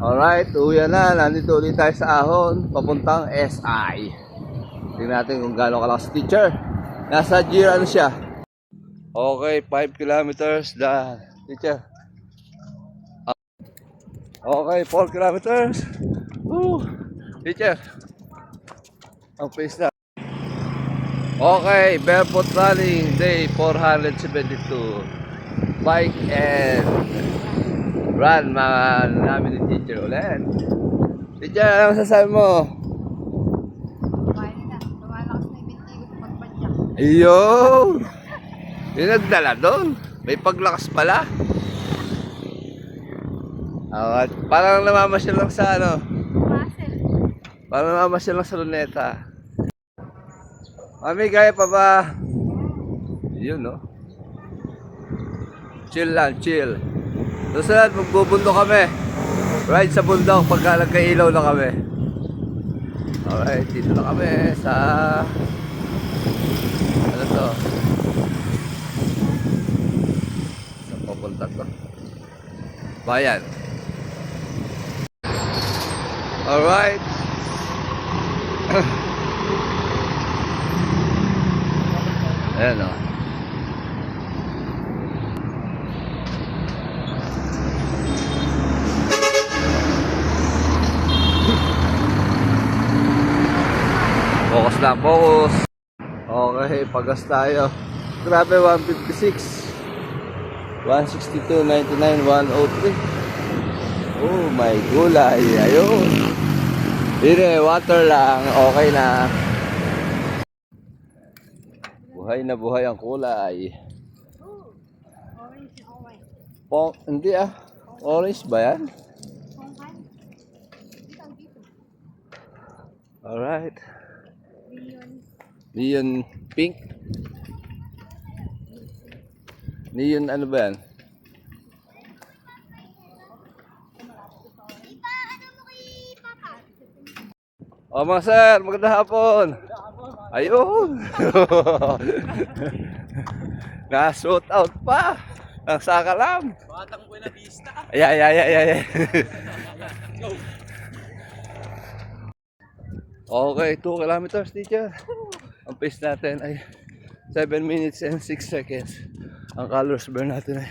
Alright, uwi na. Nandito ulit tayo sa Ahon, papuntang SI. Tingnan natin kung gaano kalakas teacher. Nasa gear ano siya. Okay, 5 kilometers daan. Teacher. Okay, 4 kilometers. Woo! Teacher. Ang pace na. Okay, barefoot running day 472. Bike and run mga namin ni teacher ulit. Teacher, ano masasabi mo? Lumalakas na yung binti ko sa pagpadyak. Ayun! Yung nagdala doon. May paglakas pala. Parang namamasyal lang sa ano. Muscle. Parang namamasyal lang sa luneta. Mami, kaya pa ba? Yun, no? Chill lang, chill. Susunod, magbubundok kami. Ride sa bundok pagka nagkailaw na kami. Alright, dito na kami sa... Ano to? Saan papunta to? Bayan. Alright. Ayan o. Focus lang, focus. Okay, pagas tayo. Grabe, 156. 162, 99, 103. Oh my gulay. Ayun. Dire, water lang. Okay na. Buhay na buhay ang kulay. Orange na orange. Hindi ah. Orange ba yan? Pongkan. Dito ang dito. Alright. Neon. Neon pink. Neon ano ba yan? O mga sir, magandang hapon. Ayun. Na-shoot out pa. Ang sakalam. Batang Buena Vista. Ay. Okay, 2 kilometers teacher. Ang pace natin ay 7 minutes and 6 seconds. Ang calories burn natin ay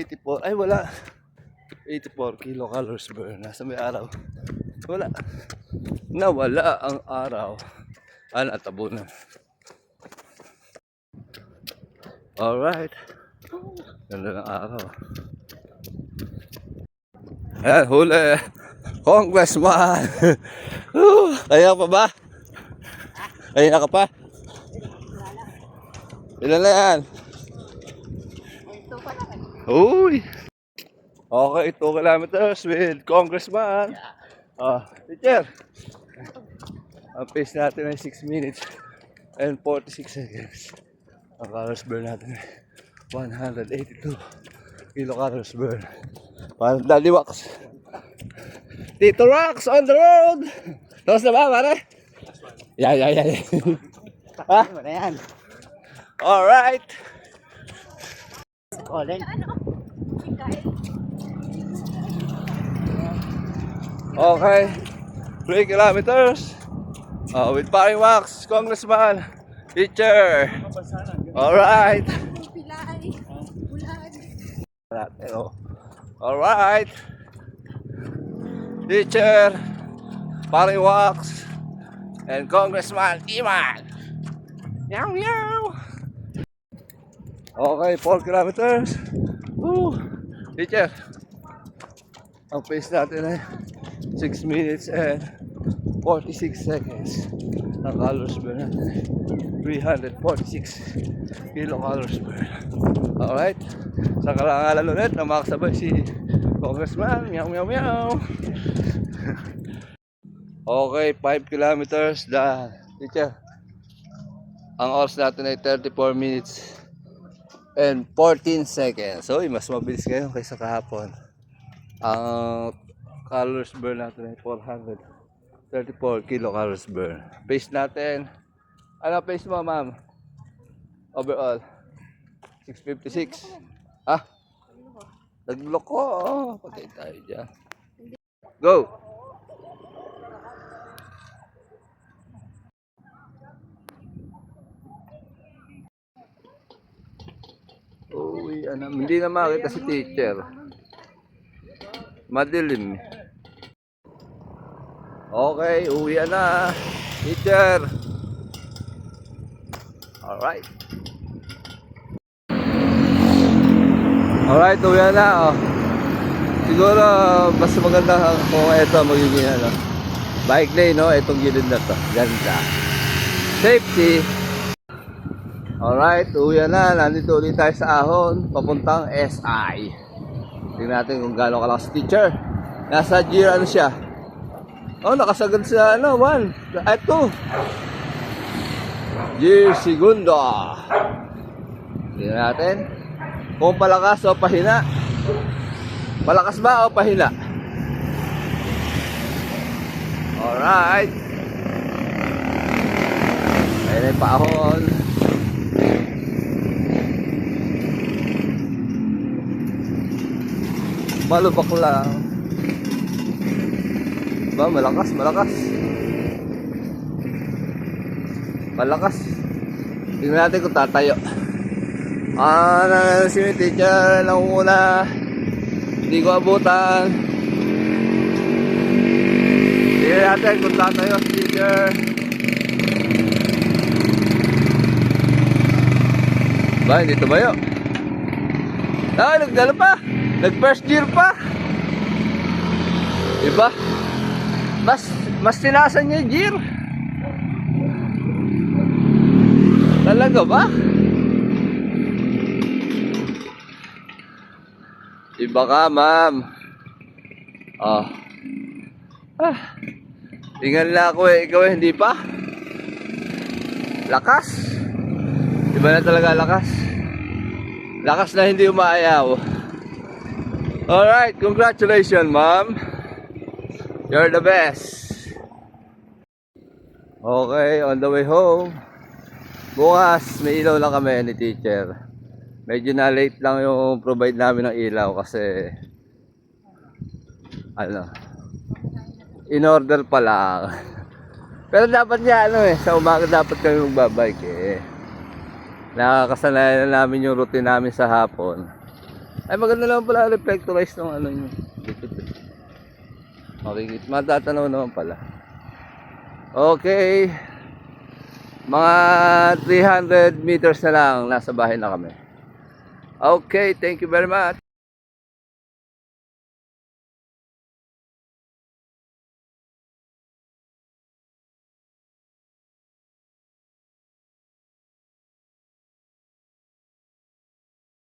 84. Ay wala. 84 kilocalories burn. Nasa may araw. Wala. Nawala ang araw. Natabunan. Alright. Ganda ng araw. Ayan, huli. Congressman. Kaya pa ba? Kaya ka pa? Ilan na yan? Ito pa lang. Uy. Okay, 2 kilometers with Congressman. Teacher. Ang pace natin ay 6 minutes and 46 seconds. Ang calories burn natin ay 182 kilocalories burn. Parang Daddy Wax. Tito Rocks on the road! Tapos na ba, pare? Yeah. Ha? Ano na yan? Alright. Colin. Okay. 3 kilometers. With Paring Wax, Congressman, teacher. Alright. Pilay. Bulag. Alright. Teacher, Paring Wax, and Congressman Iman. Meow. Okay, 4 kilometers. Woo. Teacher, ang pace natin ay 6 minutes and 46 seconds. Ang calories burn natin ay 346 kilocalories burn. Alright. Sa karangalan ulit na makasabay si Congressman. Meow. Okay, 5 kilometers daan. Teacher, ang oras natin ay 34 minutes and 14 seconds. So, mas mabilis kayo kaysa kahapon. Ang calories burn natin ay 434 kilocalories burn. Pace natin. Ano pace mo, ma'am? Overall? 656. Ha? Nagloko. Patay tayo dyan. Go! Uwi, ano, hindi na makita si teacher. Madilim. Okay, uwi na. Teacher. Alright. Alright, uwi na. Oh. Siguro, mas maganda kung ito magiging ano. Bike lane, no? Itong gilid na to. Ganda. Safety. Alright, uwi na. Nandito ulit tayo sa Ahon. Papuntang SI. Tingnan natin kung gaano kalakas si teacher. Nasa gear ano siya. Oh, nakasagad sa ano, 1 at 2. Gear segundo. Tingnan natin. Kung palakas o pahina. Palakas ba o pahina? Alright. Ayun na yung paahon. Malubak lang. Ba, malakas, malakas. Malakas. Tingnan natin kung tatayo. Si teacher lang muna. Hindi ko abutan. Tingnan natin kung tatayo si teacher. Ba, hindi tumayo. Nagdalo pa. Nag first gear pa. Diba? Mas tinasan niya yung gear. Talaga ba? Iba ka, ma'am. Oh. Tingnan lang ako eh. Ikaw eh, hindi pa? Lakas. Iba na talaga lakas. Lakas na hindi umaayaw. Alright, congratulations, ma'am. You're the best. Okay, on the way home. Bukas, may ilaw lang kami ni teacher. Medyo na late lang yung provide namin ng ilaw kasi ano, in order pa lang. Pero dapat niya ano eh, sa umaga dapat kami magbabike eh. Nakakasanayan na namin yung routine namin sa hapon. Ay maganda naman pala reflectorize ng ano nyo. Makikita, matatanaw naman pala. Okay. Mga 300 meters na lang, nasa bahay na kami. Okay, thank you very much.